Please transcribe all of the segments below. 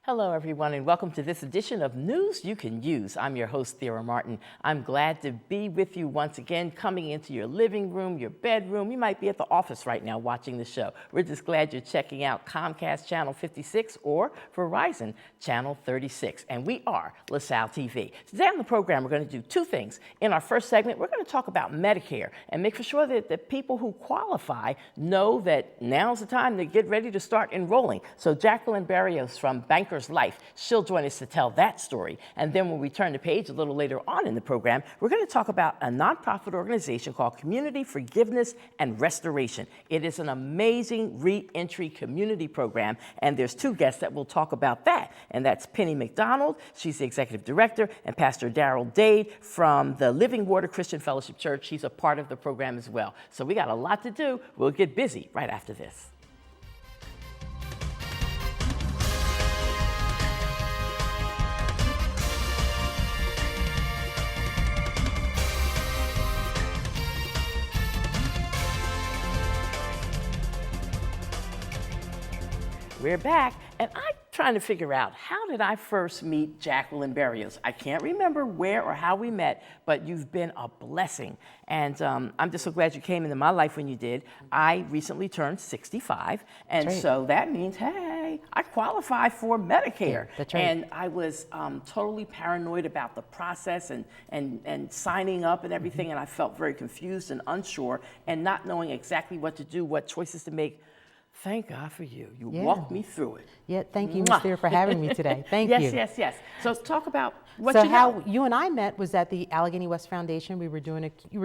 Hello, everyone, and welcome to this edition of News You Can Use. I'm your host, Thera Martin. I'm glad to be with you once again, coming into your living room, your bedroom. You might be at the office right now watching the show. We're just glad you're checking out Comcast Channel 56 or Verizon Channel 36. And we are LaSalle TV. Today on the program, we're going to do two things. In our first segment, we're going to talk about Medicare and make sure that the people who qualify know that now's the time to get ready to start enrolling. So Jacqueline Barrios from Banker's Life, she'll join us to tell that story. And then when we turn the page a little later on in the program, we're going to talk about a nonprofit organization called Community Forgiveness and Restoration. It is an amazing re-entry community program, and there's two guests that will talk about that. And that's Penny McDonald, she's the executive director, and Pastor Darrell Dade from the Living Water Christian Fellowship Church. He's a part of the program as well. So we got a lot to do. We'll get busy right after this. We're back, and I'm trying to figure out, how did I first meet Jacqueline Barrios? I can't remember where or how we met, but you've been a blessing. And I'm just so glad you came into my life when you did. I recently turned 65, and so that means, hey, I qualify for Medicare. That's right. And I was totally paranoid about the process and signing up and everything, and I felt very confused and unsure and not knowing exactly what to do, what choices to make. Thank God for you. You walked me through it. Yeah, thank you, Ms. Thayer, for having me today. Thank you. Yes. So talk about what so you how know. you and I met was at the Allegheny West Foundation. You were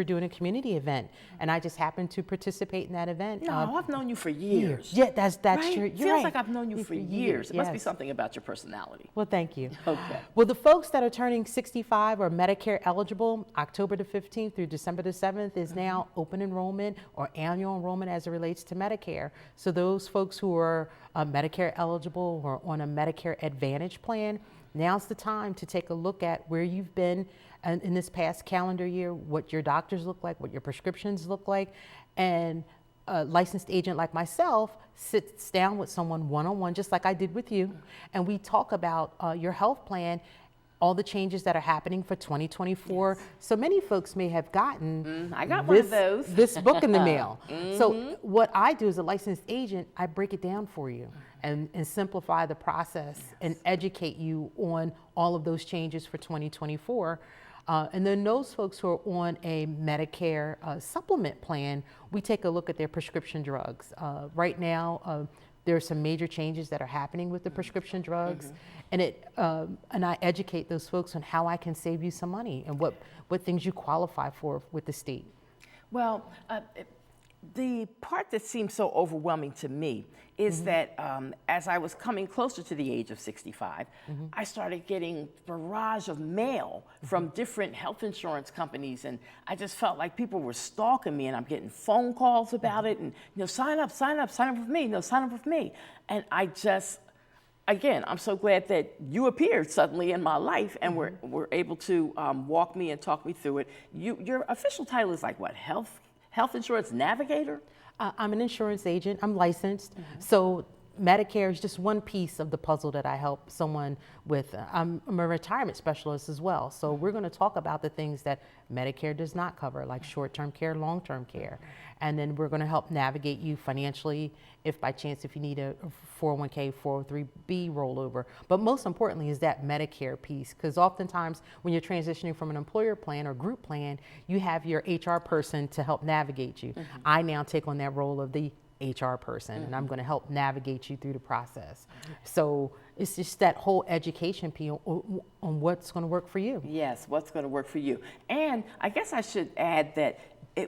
doing a community event, and I just happened to participate in that event. No, I've known you for years. Yeah, that's right? true. You're Feels right. like I've known you for years. It must be Yes. something about your personality. Well, thank you. Okay. Well, the folks that are turning 65 or Medicare eligible, October the 15th through December the 7th is now open enrollment or annual enrollment as it relates to Medicare. So those folks who are Medicare eligible or on a Medicare Advantage plan, now's the time to take a look at where you've been in this past calendar year, what your doctors look like, what your prescriptions look like, and a licensed agent like myself sits down with someone one-on-one, just like I did with you, and we talk about your health plan, all the changes that are happening for 2024. Yes. So many folks may have gotten I got one of those. this book in the mail. So what I do as a licensed agent, I break it down for you and simplify the process and educate you on all of those changes for 2024. And then those folks who are on a Medicare supplement plan, we take a look at their prescription drugs. Right now, there are some major changes that are happening with the prescription drugs, and I educate those folks on how I can save you some money and what things you qualify for with the state. Well, the part that seems so overwhelming to me is that as I was coming closer to the age of 65, I started getting barrage of mail from different health insurance companies, and I just felt like people were stalking me, and I'm getting phone calls about it, and sign up with me, sign up with me. And I just, again, I'm so glad that you appeared suddenly in my life and were able to walk me and talk me through it. Your official title is like what, Health Insurance Navigator? I'm an insurance agent. I'm licensed. So Medicare is just one piece of the puzzle that I help someone with. I'm a retirement specialist as well. So we're going to talk about the things that Medicare does not cover, like short-term care, long-term care. And then we're going to help navigate you financially if by chance if you need a 401k, 403b rollover. But most importantly is that Medicare piece, because oftentimes when you're transitioning from an employer plan or group plan, you have your HR person to help navigate you. I now take on that role of the HR person, and I'm going to help navigate you through the process. So it's just that whole education piece on what's going to work for you. Yes, what's going to work for you. And I guess I should add that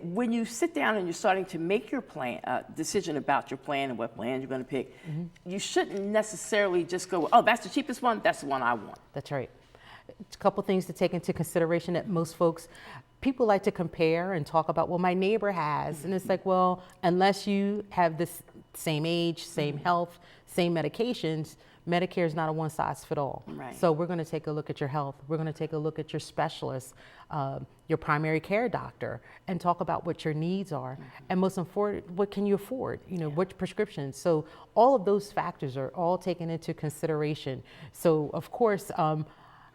when you sit down and you're starting to make your plan, decision about your plan and what plan you're going to pick, you shouldn't necessarily just go, oh, that's the cheapest one, that's the one I want. That's right. A couple things to take into consideration that most folks, people like to compare and talk about, well, my neighbor has, and it's like, well, unless you have this same age, same health, same medications, Medicare is not a one size fit all. Right. So we're going to take a look at your health. We're going to take a look at your specialist, your primary care doctor, and talk about what your needs are. And most important, what can you afford? What prescriptions. So all of those factors are all taken into consideration. So of course,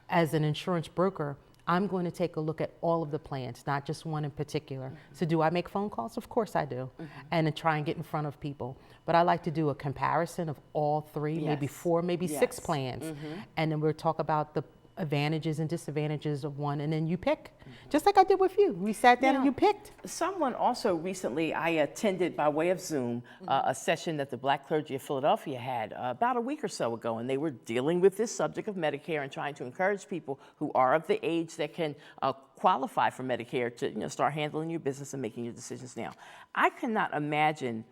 as an insurance broker, I'm going to take a look at all of the plans, not just one in particular. So do I make phone calls? Of course I do. And then try and get in front of people. But I like to do a comparison of all three, maybe 4, maybe 6 plans. And then we'll talk about the advantages and disadvantages of one, and then you pick. Just like I did with you. We sat down and you picked. Someone also recently, I attended by way of Zoom, a session that the Black Clergy of Philadelphia had about a week or so ago, and they were dealing with this subject of Medicare and trying to encourage people who are of the age that can qualify for Medicare to start handling your business and making your decisions now. I cannot imagine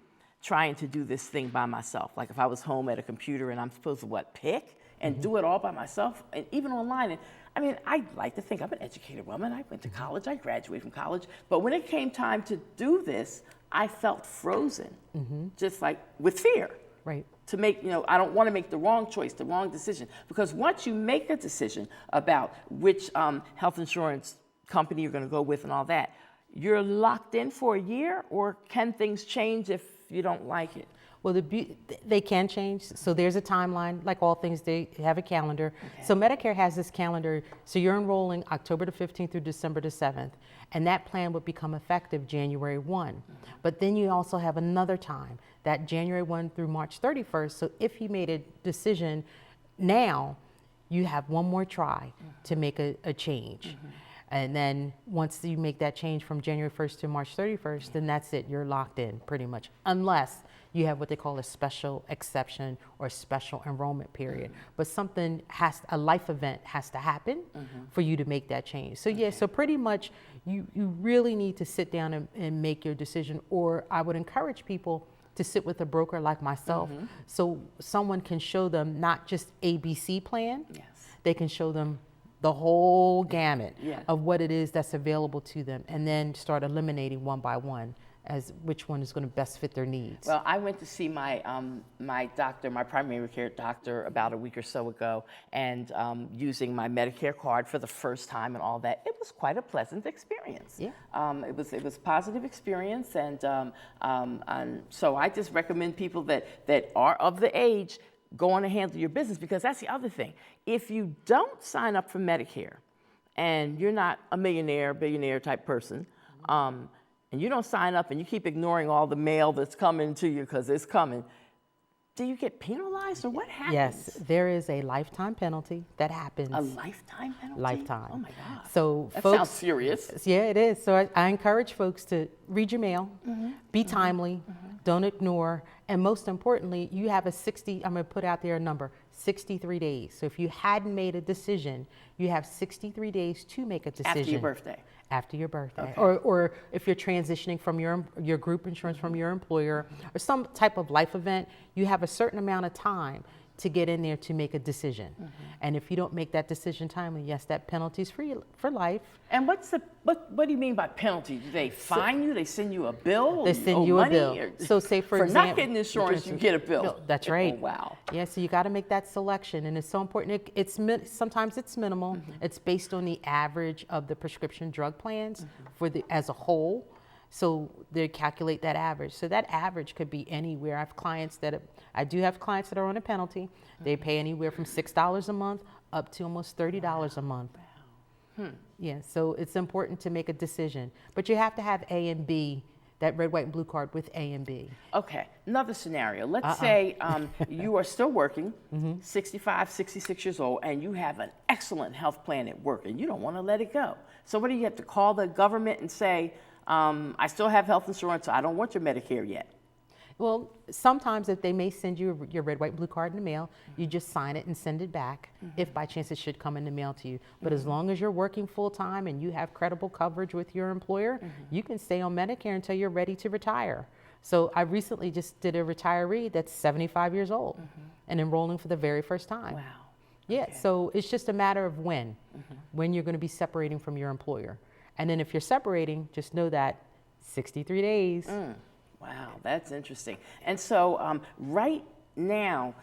trying to do this thing by myself. Like if I was home at a computer and I'm supposed to pick and do it all by myself, and even online. And I mean, I like to think I'm an educated woman. I went to college, I graduated from college. But when it came time to do this, I felt frozen, just like with fear. Right. To make, I don't want to make the wrong choice, the wrong decision. Because once you make a decision about which health insurance company you're going to go with and all that, you're locked in for a year, or can things change if you don't like it? Well, they can change. So there's a timeline. Like all things, they have a calendar. So Medicare has this calendar. So you're enrolling October the 15th through December the 7th. And that plan would become effective January 1. But then you also have another time, that January 1 through March 31st. So if you made a decision now, you have one more try to make a change. And then once you make that change from January 1st to March 31st, then that's it. You're locked in pretty much, unless you have what they call a special exception or special enrollment period. But a life event has to happen for you to make that change. So so pretty much you really need to sit down and make your decision, or I would encourage people to sit with a broker like myself, so someone can show them not just ABC plan, they can show them the whole gamut of what it is that's available to them, and then start eliminating one by one as which one is going to best fit their needs. Well, I went to see my my doctor, my primary care doctor, about a week or so ago, and using my Medicare card for the first time and all that. It was quite a pleasant experience. It was a positive experience, and so I just recommend people that are of the age, go on and handle your business, because that's the other thing. If you don't sign up for Medicare and you're not a millionaire, billionaire type person, and you don't sign up and you keep ignoring all the mail that's coming to you because it's coming, do you get penalized, or what happens? Yes, there is a lifetime penalty that happens. A lifetime penalty? Lifetime. Oh my God. So that folks, sounds serious. Yeah, it is. So I encourage folks to read your mail, be timely, don't ignore, and most importantly, you have I'm going to put out there a number, 63 days. So if you hadn't made a decision, you have 63 days to make a decision. After your birthday. After your birthday. Okay. Or if you're transitioning from your group insurance from your employer, or some type of life event, you have a certain amount of time to get in there to make a decision. And if you don't make that decision timely, yes, that penalty's for life. And what do you mean by penalty? Do they fine you? They send you a bill? They send you a bill. So say for example, not getting insurance, you get a bill. No, that's right. Oh, wow. Yeah, so you got to make that selection, and it's so important. Sometimes it's minimal. It's based on the average of the prescription drug plans as a whole. So they calculate that average. So that average could be anywhere. I do have clients that are on a penalty. They pay anywhere from $6 a month up to almost $30 a month. Wow. Yeah, so it's important to make a decision. But you have to have A and B, that red, white, and blue card with A and B. Okay, another scenario. Let's say you are still working, 65, 66 years old, and you have an excellent health plan at work, and you don't want to let it go. So what do you have to call the government and say, I still have health insurance, so I don't want your Medicare yet? Well, sometimes if they may send you your red, white, blue card in the mail, you just sign it and send it back, if by chance it should come in the mail to you. But as long as you're working full time and you have credible coverage with your employer, you can stay on Medicare until you're ready to retire. So I recently just did a retiree that's 75 years old and enrolling for the very first time. Wow. Yeah, Okay. so it's just a matter of when you're going to be separating from your employer. And then if you're separating, just know that 63 days. Wow, that's interesting. And so right now,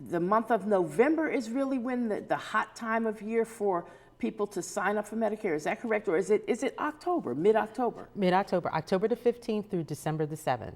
the month of November is really when the hot time of year for people to sign up for Medicare. Is that correct? Or is it October, mid-October? Mid-October, October the 15th through December the 7th.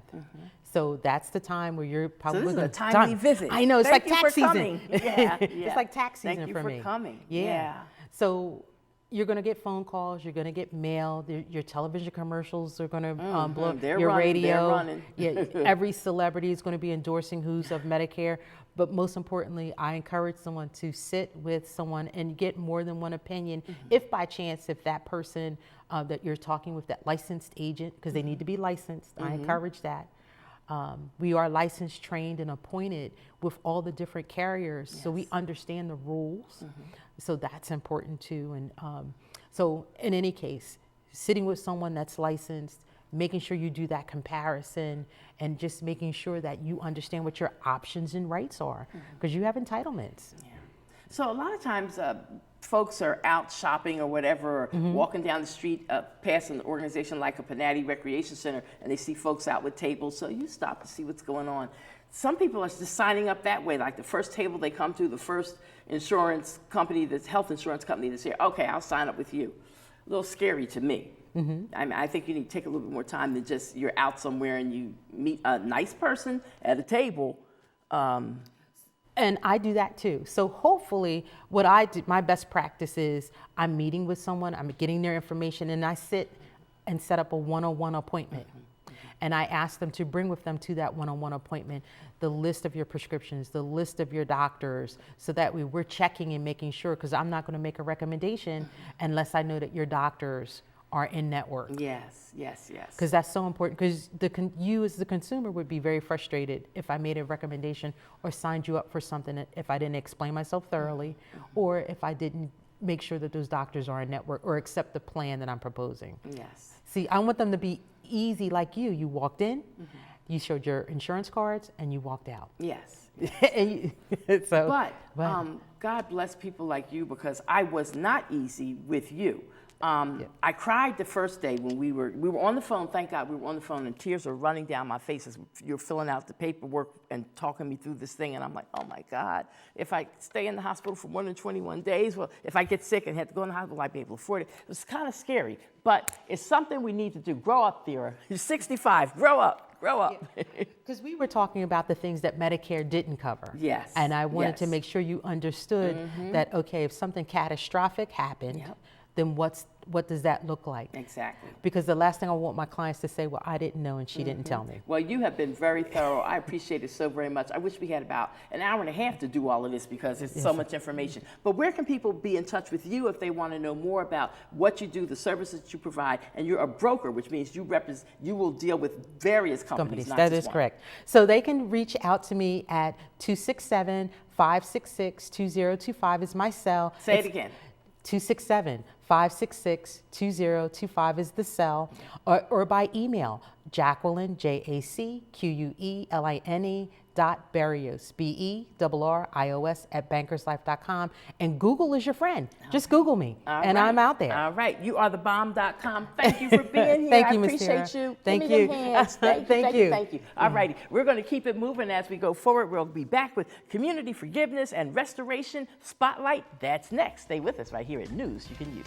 So that's the time where you're probably So this is going a timely visit. I know, it's Thank like you tax for season. coming. Yeah, It's like tax season Thank you for for me. coming. Yeah. So you're going to get phone calls, you're going to get mail, your television commercials are going to blow, your radio. They're running. Yeah, every celebrity is going to be endorsing who's of Medicare. But most importantly, I encourage someone to sit with someone and get more than one opinion. If by chance, if that person that you're talking with, that licensed agent, because they need to be licensed, I encourage that. We are licensed, trained, and appointed with all the different carriers, so we understand the rules. So that's important too. And so in any case, sitting with someone that's licensed, making sure you do that comparison, and just making sure that you understand what your options and rights are, because you have entitlements. Yeah. So a lot of times folks are out shopping or whatever, or walking down the street past an organization like a Panatti Recreation Center, and they see folks out with tables, so you stop to see what's going on. Some people are just signing up that way, like the first table they come to, the first insurance company, this health insurance company that's here, okay, I'll sign up with you. A little scary to me. I mean, I think you need to take a little bit more time than just you're out somewhere and you meet a nice person at a table. And I do that too. So hopefully what I do, my best practice is I'm meeting with someone, I'm getting their information, and I sit and set up a one-on-one appointment. And I ask them to bring with them to that one-on-one appointment the list of your prescriptions, the list of your doctors, so that we're checking and making sure, because I'm not going to make a recommendation unless I know that your doctors are in network. Yes, yes, yes. Because that's so important, because you as the consumer would be very frustrated if I made a recommendation or signed you up for something if I didn't explain myself thoroughly, or if I didn't make sure that those doctors are in network or accept the plan that I'm proposing. Yes. See, I want them to be easy like you. You walked in, you showed your insurance cards, and you walked out. Yes. And but God bless people like you, because I was not easy with you. I cried the first day when we were on the phone. Thank God we were on the phone, and tears were running down my face as you're filling out the paperwork and talking me through this thing. And I'm like, oh my God, if I stay in the hospital for more than 21 days, well, if I get sick and have to go in the hospital, I'd be able to afford it. It was kind of scary, but it's something we need to do. Grow up, Thera. You're 65. Grow up. Grow up. Because we were talking about the things that Medicare didn't cover. Yes. And I wanted to make sure you understood that, okay, if something catastrophic happened, then what does that look like? Exactly. Because the last thing I want my clients to say, well, I didn't know and she didn't tell me. Well, you have been very thorough. I appreciate it so very much. I wish we had about an hour and a half to do all of this, because it's so much information. But where can people be in touch with you if they want to know more about what you do, the services that you provide? And you're a broker, which means you will deal with various companies. Not That just is one. correct. So they can reach out to me at 267-566-2025 is my cell. Say it again. 267-566-2025 is the cell, or by email, Jacqueline, JACQUELINE .Berrios, BERRIOS @bankerslife.com, and Google is your friend. Just Google me, and I'm out there. All right, you are thebomb.com. Thank you for being here. Thank you, I Ms. appreciate Thera. you. Thank Give me you. them hands. Thank you. Thank you. All righty, we're going to keep it moving as we go forward. We'll be back with community forgiveness and restoration spotlight. That's next. Stay with us right here at News You Can Use.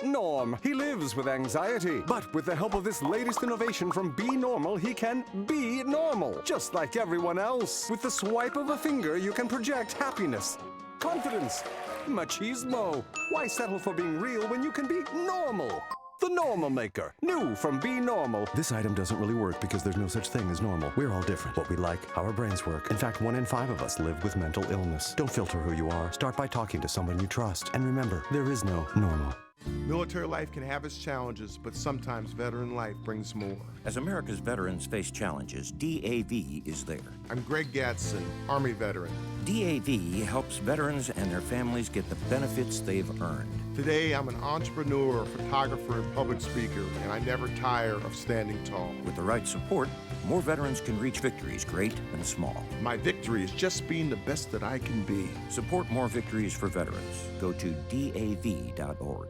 Norm. He lives with anxiety, but with the help of this latest innovation from Be Normal, he can be normal, just like everyone else. With the swipe of a finger, you can project happiness, confidence, machismo. Why settle for being real when you can be normal? The Normal Maker. New from Be Normal. This item doesn't really work because there's no such thing as normal. We're all different. What we like, how our brains work. In fact, 1 in 5 of us live with mental illness. Don't filter who you are. Start by talking to someone you trust. And remember, there is no normal. Military life can have its challenges, but sometimes veteran life brings more. As America's veterans face challenges, DAV is there. I'm Greg Gatson, Army veteran. DAV helps veterans and their families get the benefits they've earned. Today, I'm an entrepreneur, photographer, and public speaker, and I never tire of standing tall. With the right support, more veterans can reach victories, great and small. My victory is just being the best that I can be. Support more victories for veterans. Go to DAV.org.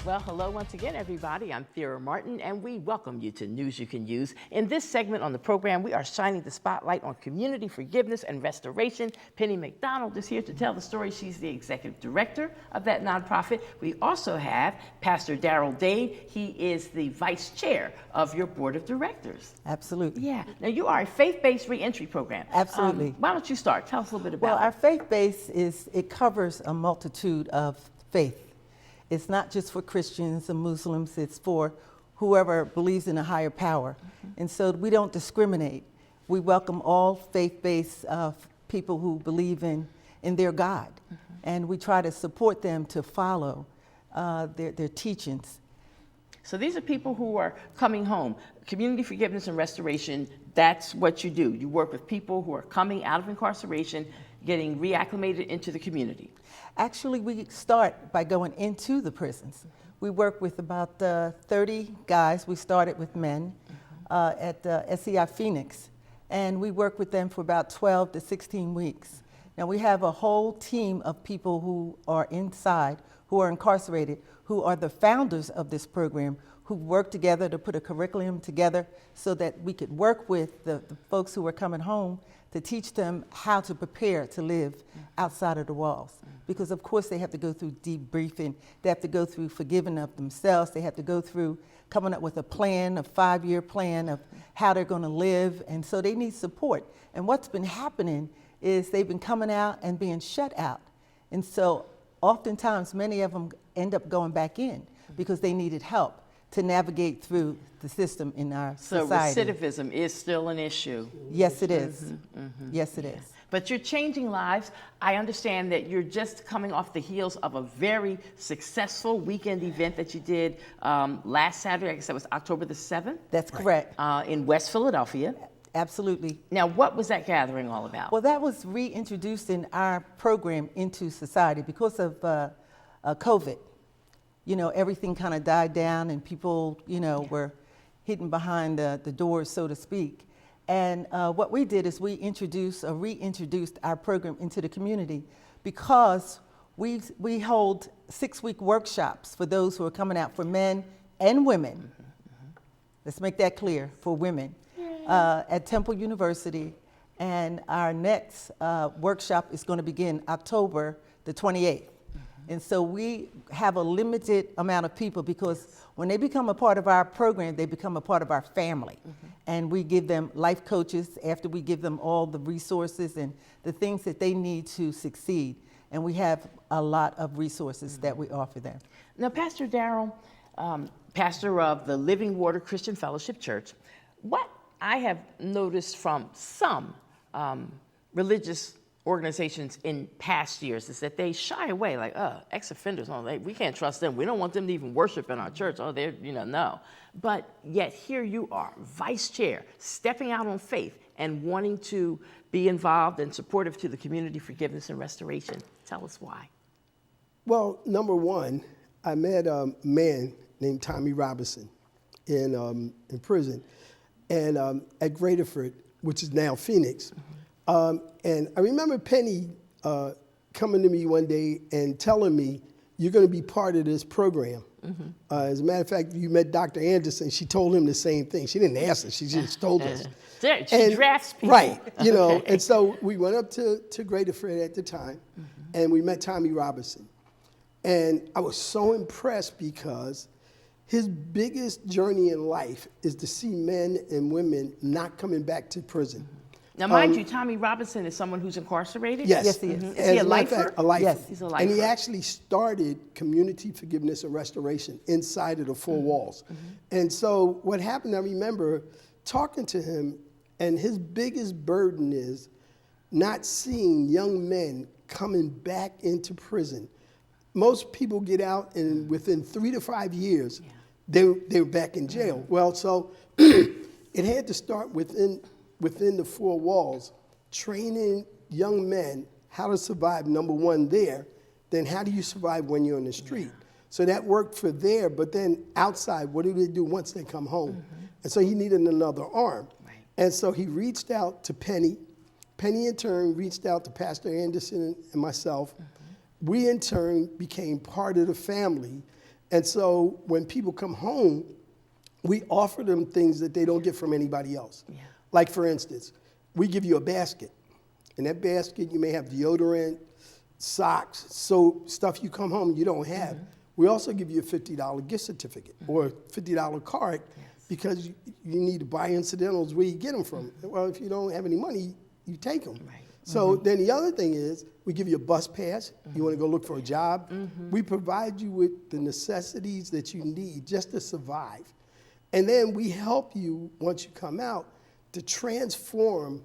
Well, hello once again, everybody. I'm Thera Martin, and we welcome you to News You Can Use. In this segment on the program, we are shining the spotlight on community forgiveness and restoration. Penny McDonald is here to tell the story. She's the executive director of that nonprofit. We also have Pastor Darrell Dave. He is the vice chair of your board of directors. Absolutely. Yeah. Now, you are a faith-based reentry program. Absolutely. Why don't you start? Tell us a little bit about Well, it. our faith base it covers a multitude of faith. It's not just for Christians and Muslims, it's for whoever believes in a higher power. And so we don't discriminate. We welcome all faith-based people who believe in their God. And we try to support them to follow their teachings. So these are people who are coming home. Community forgiveness and restoration, that's what you do. You work with people who are coming out of incarceration, getting reacclimated into the community. Actually, We start by going into the prisons. We work with about 30 guys. We started with men at SEI Phoenix, and we work with them for about 12 to 16 weeks. Now, we have a whole team of people who are inside, who are incarcerated, who are the founders of this program, who work together to put a curriculum together so that we could work with the folks who are coming home to teach them how to prepare to live outside of the walls. Because of course they have to go through debriefing, they have to go through forgiving of themselves, they have to go through coming up with a plan, a 5-year plan of how they're gonna live, and so they need support. And what's been happening is they've been coming out and being shut out. And so oftentimes many of them end up going back in because they needed help to navigate through the system in our society. So recidivism is still an issue. Yes, it is. Yes, it is. But you're changing lives. I understand that you're just coming off the heels of a very successful weekend event that you did last Saturday. I guess that was October the 7th. That's correct. In West Philadelphia. Absolutely. Now, what was that gathering all about? Well, that was reintroducing our program into society because of COVID. You know, everything kind of died down and people, were hidden behind the doors, so to speak. And what we did is we reintroduced our program into the community because we hold 6-week workshops for those who are coming out, for men and women. Let's make that clear, for women, at Temple University. And our next workshop is going to begin October the 28th. And so we have a limited amount of people because when they become a part of our program, they become a part of our family. And we give them life coaches after we give them all the resources and the things that they need to succeed. And we have a lot of resources that we offer them. Now, Pastor Darrell, pastor of the Living Water Christian Fellowship Church, what I have noticed from some religious organizations in past years is that they shy away, like, ex-offenders, we can't trust them. We don't want them to even worship in our church. They're, no. But yet here you are, vice chair, stepping out on faith and wanting to be involved and supportive to the community forgiveness and restoration. Tell us why. Well, number one, I met a man named Tommy Robinson, in prison, and at Graterford, which is now Phoenix. And I remember Penny coming to me one day and telling me, "You're going to be part of this program." As a matter of fact, you met Dr. Anderson. She told him the same thing. She didn't ask us. She just told us. She drafts people. Right, you know. And so we went up to Graterford at the time, and we met Tommy Robinson. And I was so impressed because his biggest journey in life is to see men and women not coming back to prison. Now, mind you, Tommy Robinson is someone who's incarcerated? Yes. Yes, he is. Is he a lifer? Fact, a lifer. Yes. He's a lifer. And he actually started community forgiveness and restoration inside of the four walls. And so what happened, I remember talking to him, and his biggest burden is not seeing young men coming back into prison. Most people get out, and within 3 to 5 years, they're back in jail. Well, so it had to start within the four walls, training young men how to survive, number one, there. Then how do you survive when you're on the street? So that worked for there, but then outside, what do they do once they come home? And so he needed another arm. And so he reached out to Penny. Penny, in turn, reached out to Pastor Anderson and myself. We, in turn, became part of the family. And so when people come home, we offer them things that they don't get from anybody else. Like, for instance, we give you a basket. In that basket, you may have deodorant, socks, soap, stuff you come home you don't have. We also give you a $50 gift certificate or a $50 card because you need to buy incidentals where you get them from. Well, if you don't have any money, you take them. So then the other thing is we give you a bus pass. You want to go look for a job. We provide you with the necessities that you need just to survive. And then we help you, once you come out, to transform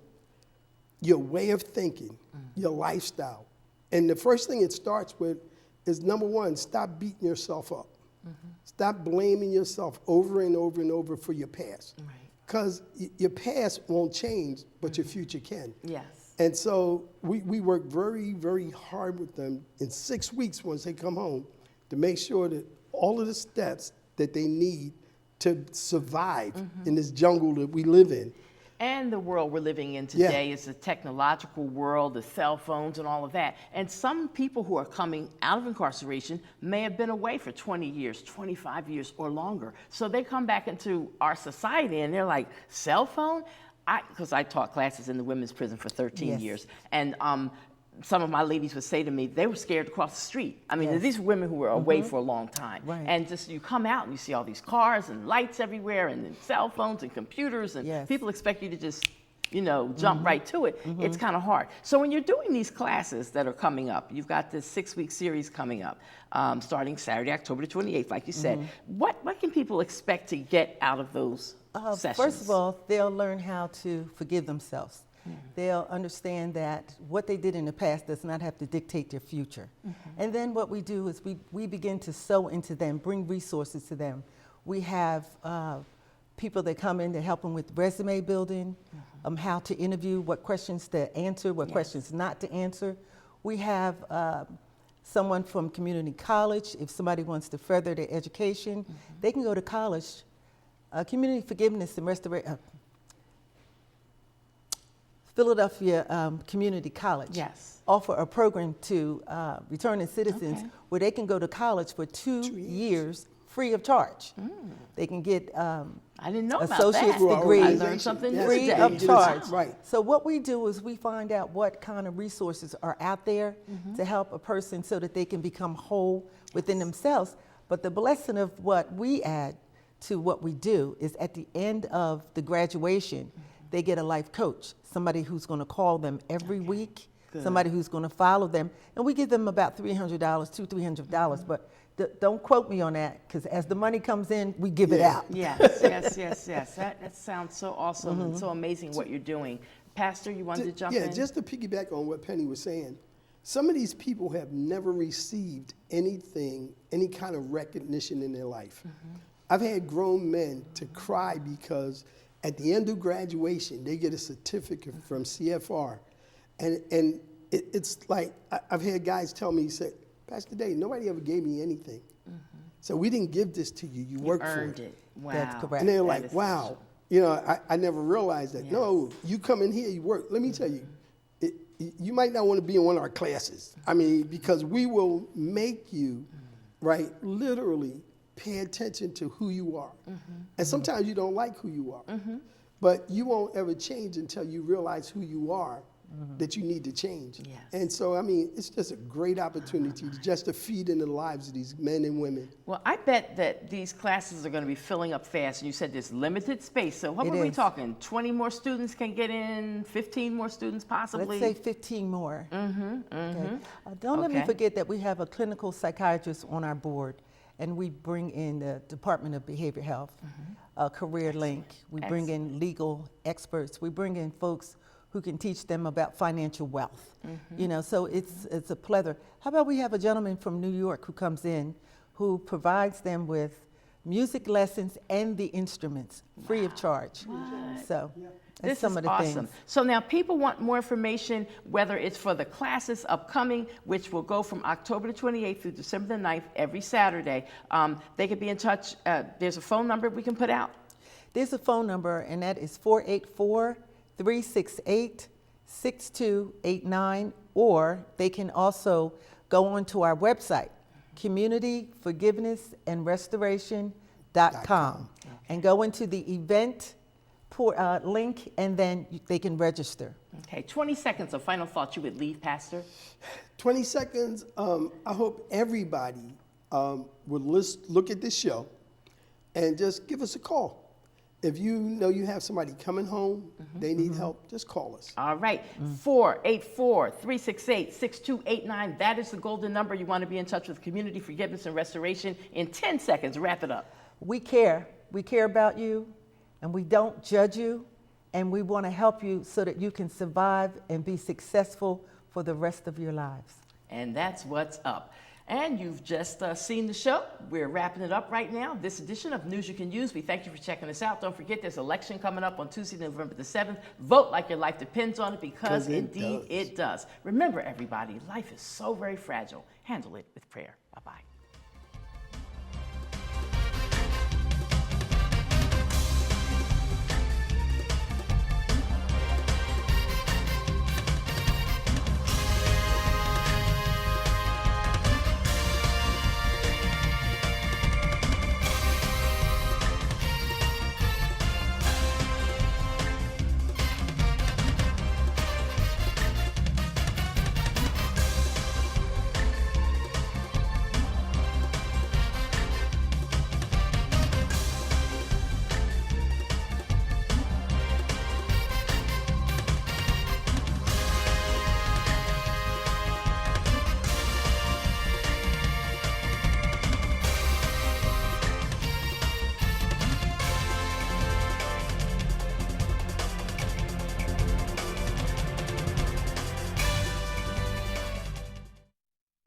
your way of thinking, your lifestyle. And the first thing it starts with is, number one, stop beating yourself up. Stop blaming yourself over and over and over for your past. Because your past won't change, but your future can. And so we work very, very hard with them in 6 weeks once they come home to make sure that all of the steps that they need to survive in this jungle that we live in. And the world we're living in today is a technological world, the cell phones and all of that. And some people who are coming out of incarceration may have been away for 20 years, 25 years or longer. So they come back into our society and they're like, cell phone? Because I taught classes in the women's prison for 13 years. And some of my ladies would say to me, they were scared to cross the street. I mean, these were women who were away for a long time. And just you come out and you see all these cars and lights everywhere and cell phones and computers and people expect you to just, you know, jump right to it. It's kind of hard. So when you're doing these classes that are coming up, you've got this 6-week series coming up, starting Saturday, October the 28th, like you said. What can people expect to get out of those sessions? First of all, they'll learn how to forgive themselves. They'll understand that what they did in the past does not have to dictate their future. And then what we do is we begin to sow into them, bring resources to them. We have people that come in to help them with resume building, how to interview, what questions to answer, what questions not to answer. We have someone from community college. If somebody wants to further their education, they can go to college. Community Forgiveness and Restoration. Philadelphia Community College offer a program to returning citizens where they can go to college for 2 years free of charge. They can get I didn't know associate's about that. degree I learned something free today. of charge. Right. So what we do is we find out what kind of resources are out there to help a person so that they can become whole within themselves. But the blessing of what we add to what we do is at the end of the graduation, they get a life coach, somebody who's going to call them every week, somebody who's going to follow them, and we give them about $300, $300, but don't quote me on that, because as the money comes in, we give it out. Yes. That sounds so awesome and so amazing what you're doing. Pastor, you wanted to jump in? Yeah, just to piggyback on what Penny was saying, some of these people have never received anything, any kind of recognition in their life. I've had grown men to cry because at the end of graduation, they get a certificate from CFR. And it's like, I've had guys tell me, say, Pastor Dave, nobody ever gave me anything. So we didn't give this to you. You worked for Earned it. Wow. That's correct. And they're That like, is wow. special. You know, I never realized that. Yes. No, you come in here, you work. Let me tell you, you might not want to be in one of our classes. I mean, because we will make you, right, literally pay attention to who you are. And sometimes you don't like who you are. But you won't ever change until you realize who you are, that you need to change. Yes. And so, I mean, it's just a great opportunity just to feed into the lives of these men and women. Well, I bet that these classes are going to be filling up fast. And you said there's limited space. So what It were we is. talking? 20 more students can get in, 15 more students possibly? Let's say 15 more. Okay. Don't let me Okay. forget that we have a clinical psychiatrist on our board, and we bring in the Department of Behavioral Health, Career Link. We bring in legal experts. We bring in folks who can teach them about financial wealth. You know, so it's a plethora. How about we have a gentleman from New York who comes in, who provides them with music lessons and the instruments free of charge. So that's This some is of the awesome. things. So now people want more information, whether it's for the classes upcoming, which will go from October the 28th through December the 9th every Saturday. They could be in touch. There's a phone number we can put out. There's a phone number, and that is 484-368-6289, or they can also go onto our website, communityforgivenessandrestoration.com, and go into the event link, and then they can register. Okay, 20 seconds of final thoughts you would leave, Pastor. 20 seconds. I hope everybody would look at this show and just give us a call. If you know you have somebody coming home, they need help, just call us. All right, 484-368-6289. That is the golden number. You want to be in touch with Community Forgiveness and Restoration. In 10 seconds, wrap it up. We care. We care about you, and we don't judge you, and we want to help you so that you can survive and be successful for the rest of your lives. And that's what's up. And you've just seen the show. We're wrapping it up right now. This edition of News You Can Use. We thank you for checking us out. Don't forget there's an election coming up on Tuesday, November the 7th. Vote like your life depends on it, because indeed it does. Remember, everybody, life is so very fragile. Handle it with prayer. Bye-bye.